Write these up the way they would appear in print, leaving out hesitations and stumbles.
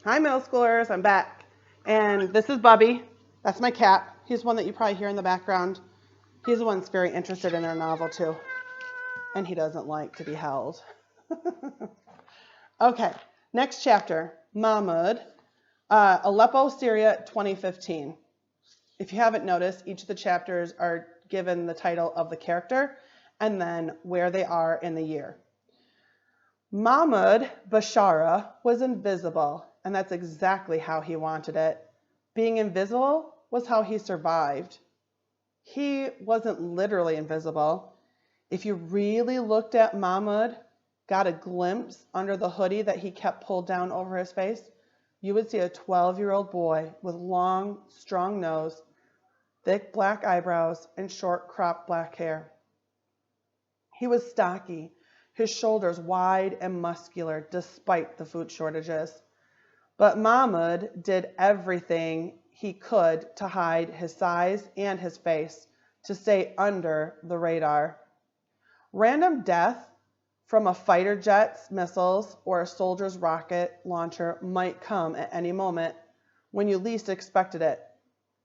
Hi, middle schoolers. I'm back. And this is Bubby. That's my cat. He's one that you probably hear in the background. He's the one that's very interested in our novel, too. And he doesn't like to be held. Okay, next chapter, Mahmoud, Aleppo, Syria, 2015. If you haven't noticed, each of the chapters are given the title of the character and then where they are in the year. Mahmoud Bashara was invisible, and that's exactly how he wanted it. Being invisible was how he survived. He wasn't literally invisible. If you really looked at Mahmoud, got a glimpse under the hoodie that he kept pulled down over his face, you would see a 12-year-old boy with long, strong nose, thick black eyebrows, and short cropped black hair. He was stocky, his shoulders wide and muscular despite the food shortages. But Mahmoud did everything he could to hide his size and his face, to stay under the radar. Random death from a fighter jet's missiles or a soldier's rocket launcher might come at any moment when you least expected it.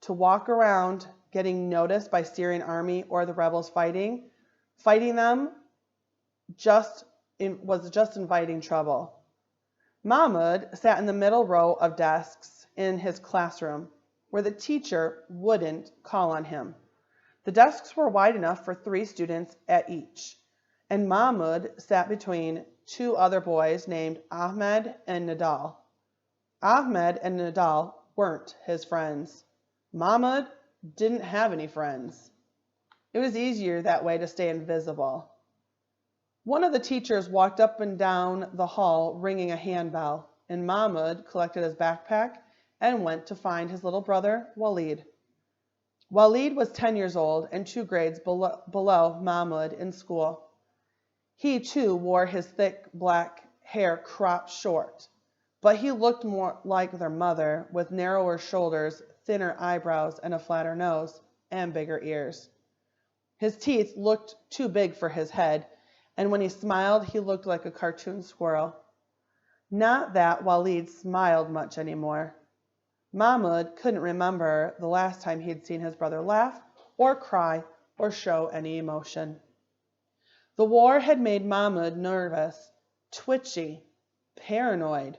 To walk around getting noticed by Syrian army or the rebels fighting them was just inviting trouble. Mahmoud sat in the middle row of desks in his classroom, where the teacher wouldn't call on him. The desks were wide enough for 3 students at each, and Mahmoud sat between 2 other boys named Ahmed and Nadal. Ahmed and Nadal weren't his friends. Mahmoud didn't have any friends. It was easier that way to stay invisible. One of the teachers walked up and down the hall ringing a handbell, and Mahmoud collected his backpack and went to find his little brother, Walid. Walid was 10 years old and 2 grades below Mahmoud in school. He, too, wore his thick black hair cropped short, but he looked more like their mother, with narrower shoulders, thinner eyebrows, and a flatter nose, and bigger ears. His teeth looked too big for his head, and when he smiled, he looked like a cartoon squirrel. Not that Walid smiled much anymore. Mahmoud couldn't remember the last time he'd seen his brother laugh, or cry, or show any emotion. The war had made Mahmoud nervous, twitchy, paranoid.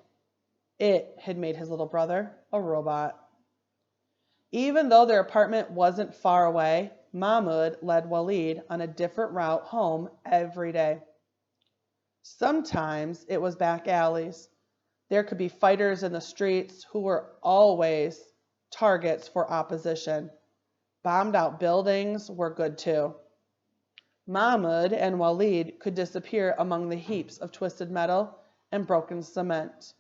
It had made his little brother a robot. Even though their apartment wasn't far away, Mahmoud led Walid on a different route home every day. Sometimes it was back alleys. There could be fighters in the streets who were always targets for opposition. Bombed out buildings were good too. Mahmoud and Walid could disappear among the heaps of twisted metal and broken cement,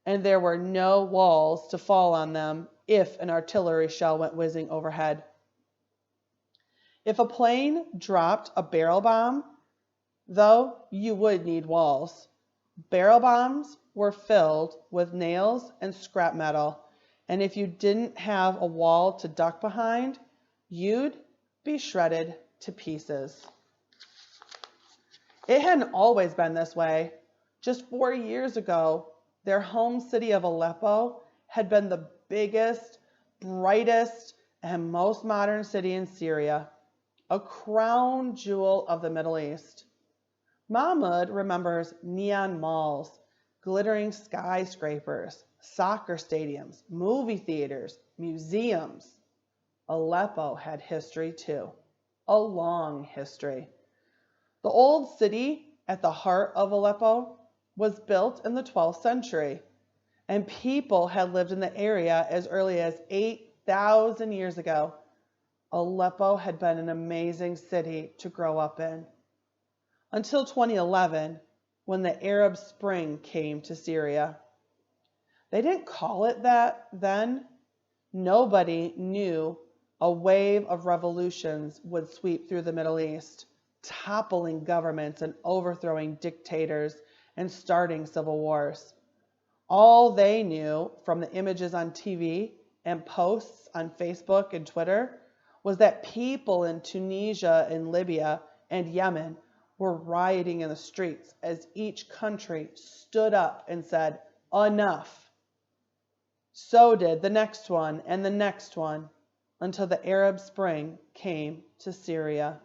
and there were no walls to fall on them if an artillery shell went whizzing overhead. If a plane dropped a barrel bomb, though, you would need walls. Barrel bombs were filled with nails and scrap metal, and if you didn't have a wall to duck behind, you'd be shredded to pieces. It hadn't always been this way. Just 4 years ago, their home city of Aleppo had been the biggest, brightest, and most modern city in Syria, a crown jewel of the Middle East. Mahmoud remembers neon malls, glittering skyscrapers, soccer stadiums, movie theaters, museums. Aleppo had history too, a long history. The old city at the heart of Aleppo was built in the 12th century, and people had lived in the area as early as 8,000 years ago. Aleppo had been an amazing city to grow up in. Until 2011, when the Arab Spring came to Syria. They didn't call it that then. Nobody knew a wave of revolutions would sweep through the Middle East, toppling governments and overthrowing dictators and starting civil wars. All they knew from the images on TV and posts on Facebook and Twitter was that people in Tunisia and Libya and Yemen were rioting in the streets as each country stood up and said, "Enough." So did the next one and the next one, until the Arab Spring came to Syria.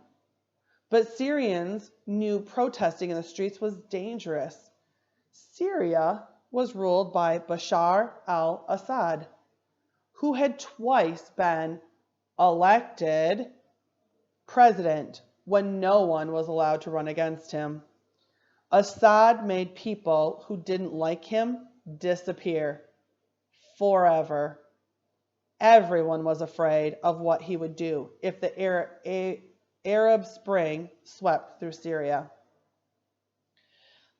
But Syrians knew protesting in the streets was dangerous. Syria was ruled by Bashar al-Assad, who had twice been elected president when no one was allowed to run against him. Assad made people who didn't like him disappear forever. Everyone was afraid of what he would do if the Arab Spring swept through Syria.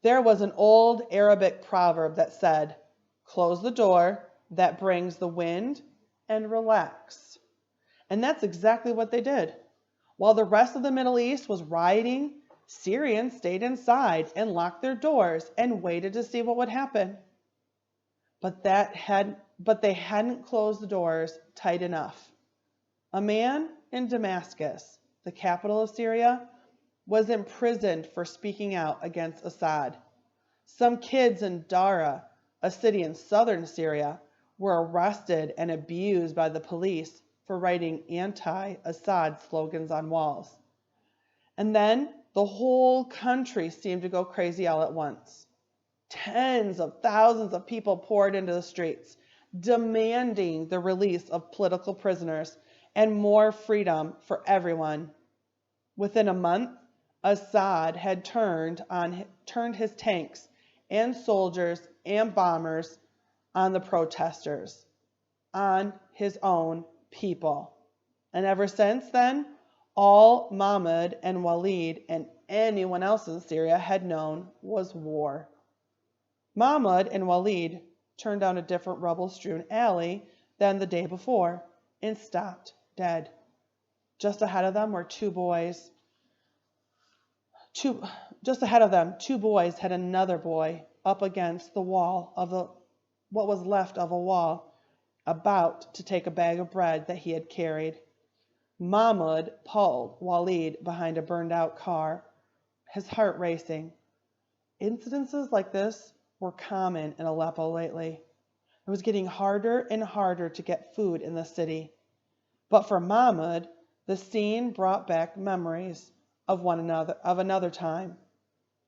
There was an old Arabic proverb that said, "Close the door that brings the wind and relax." And that's exactly what they did. While the rest of the Middle East was rioting, Syrians stayed inside and locked their doors and waited to see what would happen. But they hadn't closed the doors tight enough. A man in Damascus, the capital of Syria, was imprisoned for speaking out against Assad. Some kids in Dara, a city in southern Syria, were arrested and abused by the police for writing anti-Assad slogans on walls. And then the whole country seemed to go crazy all at once. Tens of thousands of people poured into the streets, demanding the release of political prisoners and more freedom for everyone. Within a month, Assad had turned his tanks and soldiers and bombers on the protesters, on his own people. And ever since then, all Mahmoud and Walid and anyone else in Syria had known was war. Mahmoud and Walid turned down a different rubble-strewn alley than the day before and stopped dead. Just ahead of them were two boys. Just ahead of them, two boys had another boy up against the wall of what was left of a wall, about to take a bag of bread that he had carried. Mahmoud pulled Walid behind a burned-out car, his heart racing. Incidences like this were common in Aleppo lately. It was getting harder and harder to get food in the city. But for Mahmoud, the scene brought back memories of another time,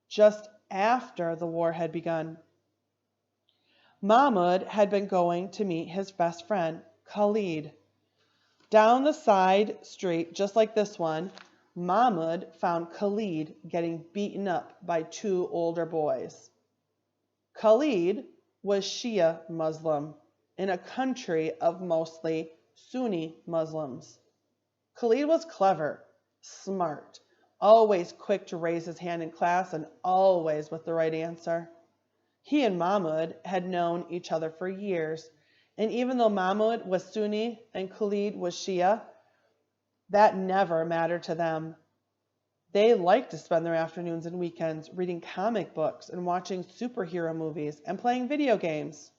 just after the war had begun. Mahmoud had been going to meet his best friend, Khalid. Down the side street, just like this one, Mahmoud found Khalid getting beaten up by two older boys. Khalid was Shia Muslim in a country of mostly Sunni Muslims. Khalid was clever, smart, always quick to raise his hand in class and always with the right answer. He and Mahmoud had known each other for years, and even though Mahmoud was Sunni and Khalid was Shia, that never mattered to them. They liked to spend their afternoons and weekends reading comic books and watching superhero movies and playing video games.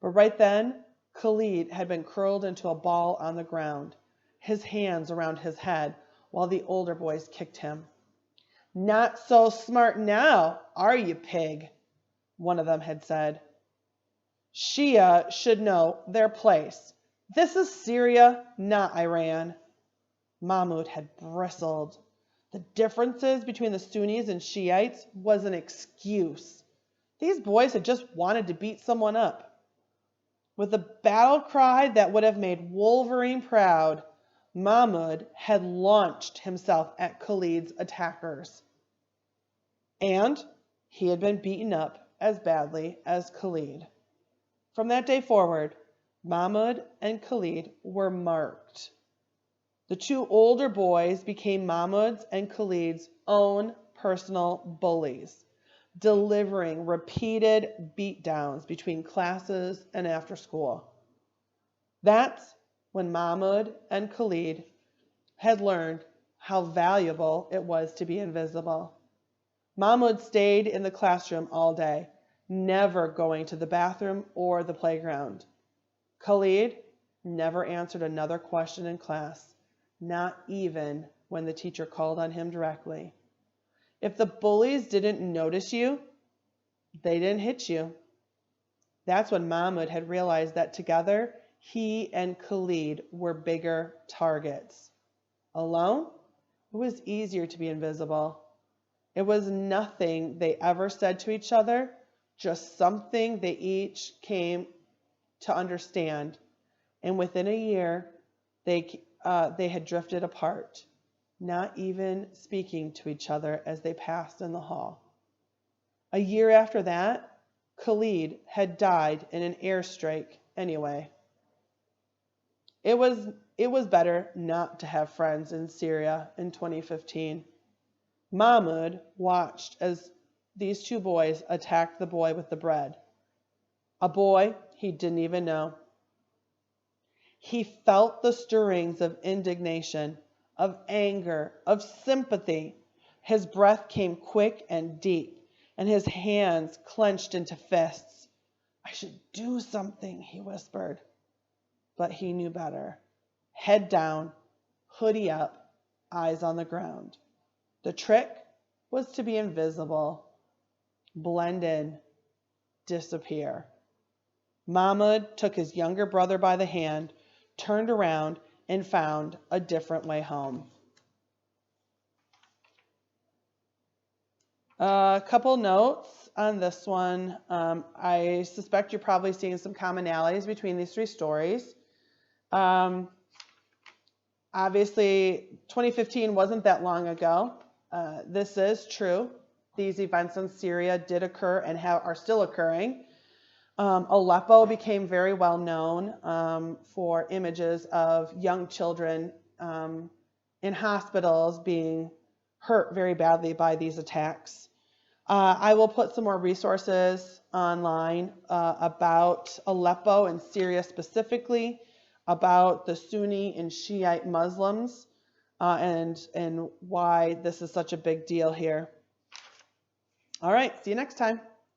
But right then, Khalid had been curled into a ball on the ground, his hands around his head, while the older boys kicked him. "Not so smart now, are you, pig?" one of them had said. "Shia should know their place. This is Syria, not Iran." Mahmoud had bristled. The differences between the Sunnis and Shiites was an excuse. These boys had just wanted to beat someone up. With a battle cry that would have made Wolverine proud, Mahmoud had launched himself at Khalid's attackers. And he had been beaten up as badly as Khalid. From that day forward, Mahmoud and Khalid were marked. The two older boys became Mahmoud's and Khalid's own personal bullies, delivering repeated beatdowns between classes and after school. That's when Mahmoud and Khalid had learned how valuable it was to be invisible. Mahmoud stayed in the classroom all day, never going to the bathroom or the playground. Khalid never answered another question in class, not even when the teacher called on him directly. If the bullies didn't notice you, they didn't hit you. That's when Mahmoud had realized that together he and Khalid were bigger targets. Alone, it was easier to be invisible. It was nothing they ever said to each other, just something they each came to understand. And within a year, they had drifted apart, not even speaking to each other as they passed in the hall. A year after that, Khalid had died in an airstrike anyway. It was better not to have friends in Syria in 2015. Mahmoud watched as these two boys attacked the boy with the bread, a boy he didn't even know. He felt the stirrings of indignation, of anger, of sympathy. His breath came quick and deep, and his hands clenched into fists. I should do something, he whispered. But he knew better. Head down, hoodie up, eyes on the ground. The trick was to be invisible, blend in, disappear. Mahmoud took his younger brother by the hand, turned around, and found a different way home. A couple notes on this one. I suspect you're probably seeing some commonalities between these three stories. Obviously, 2015 wasn't that long ago. This is true. These events in Syria did occur and are still occurring. Aleppo became very well known for images of young children in hospitals being hurt very badly by these attacks. I will put some more resources online about Aleppo and Syria specifically, about the Sunni and Shiite Muslims, and why this is such a big deal here. All right, see you next time.